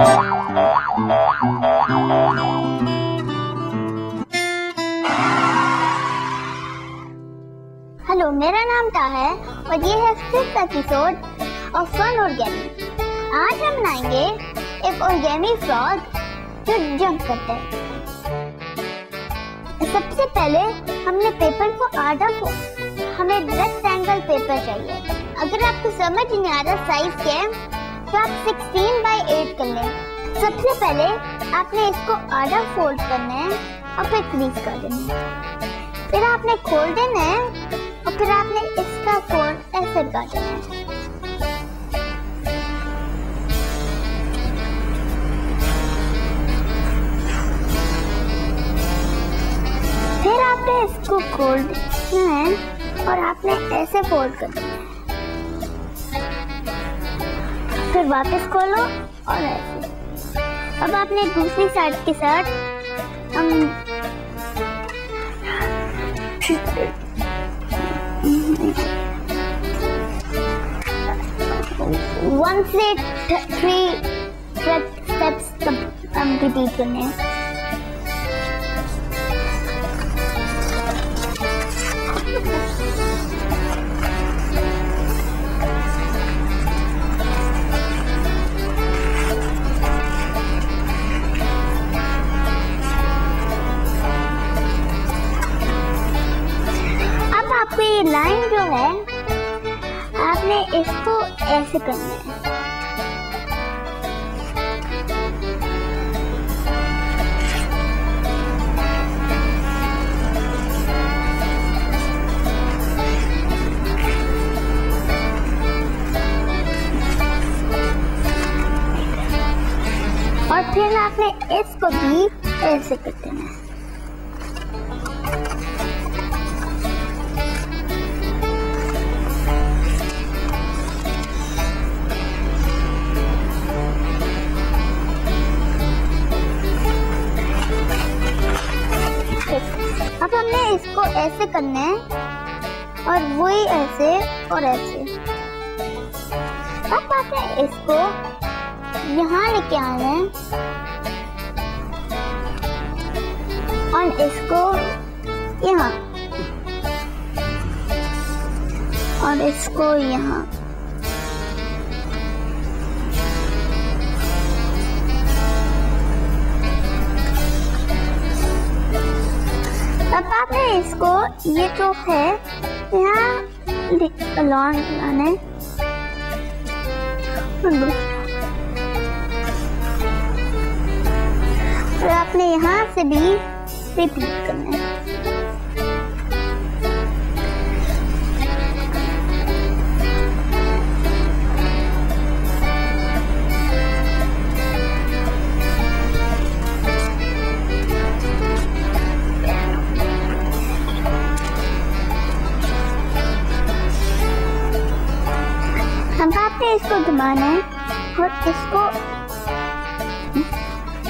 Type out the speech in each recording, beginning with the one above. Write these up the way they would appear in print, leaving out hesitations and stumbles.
Hello, मेरा नाम टा है और ये है 5th एपिसोड ऑफ फन ऑर्गेमी। आज हम बनाएंगे एक ऑर्गेमी फ्रॉग जो जंप करता है। सबसे पहले हमने पेपर को आधा हमें रेक्टेंगल पेपर चाहिए। अगर आपको समझ नहीं आ रहा साइज क्या है तो आप 16x8 कर लें। सबसे पहले आपने इसको आधा फोल्ड करना है और फिर क्रीज कर देना है। फिर आपने खोल देना है और फिर आपने इसका फोल्ड ऐसे कर देना है। फिर आपने इसको खोल देना है और आपने ऐसे फोल्ड कर देना है। फिर वापस खोलो और ऐसे। अब आपने दूसरी साइड के साथ 1 से 3 स्टेप्स रिपीट करने हैं। आपको ये लाइन जो है आपने इसको ऐसे करना है। और फिर आपने इसको भी ऐसे कर देना है। अब हमने इसको ऐसे करना है और वही ऐसे और ऐसे। अब आपने इसको यहाँ लेके आना है और इसको यहाँ और इसको यहाँ। अब आपने इसको ये जो है यहाँ लॉन्ग लाना है और आपने यहाँ से भी रिपीट करना है। आपने इसको घुमाना है और इसको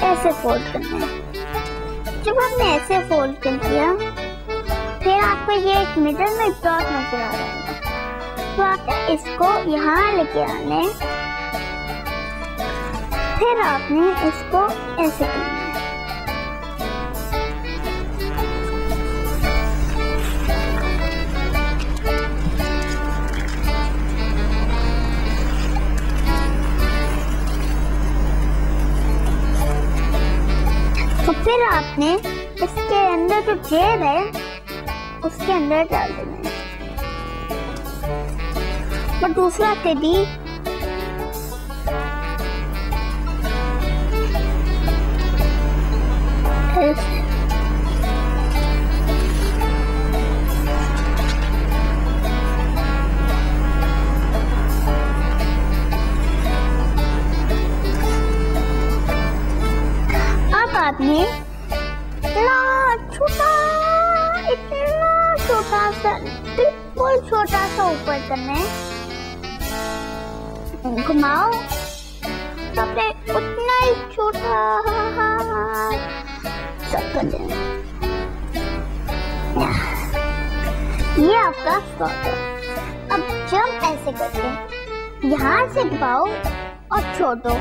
ऐसे फोल्ड करना है। जब आपने ऐसे फोल्ड कर दिया फिर आपको ये एक मिडल में डॉट नजर आ रहा है तो आपने इसको यहाँ लेके आना है। फिर आपने इसको ऐसे करना है। तो फिर आपने इसके अंदर जो जेब है उसके अंदर डाल देना है और दूसरा टेडी आपने इतना छोटा सा बिल्कुल छोटा सा ऊपर करना है। घुमाओ तो आपने उतना ही छोटा सब कर देना। ये आपका फ्रॉग है। अब जंप ऐसे करके यहाँ से दबाओ और छोड़ो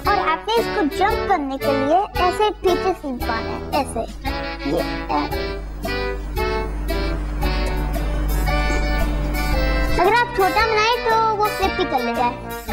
और आपने इसको जंप करने के लिए ऐसे पीछे सीध पाना है, ऐसे ये अगर आप छोटा बनाए तो वो फ्लिप भी कर लेगा।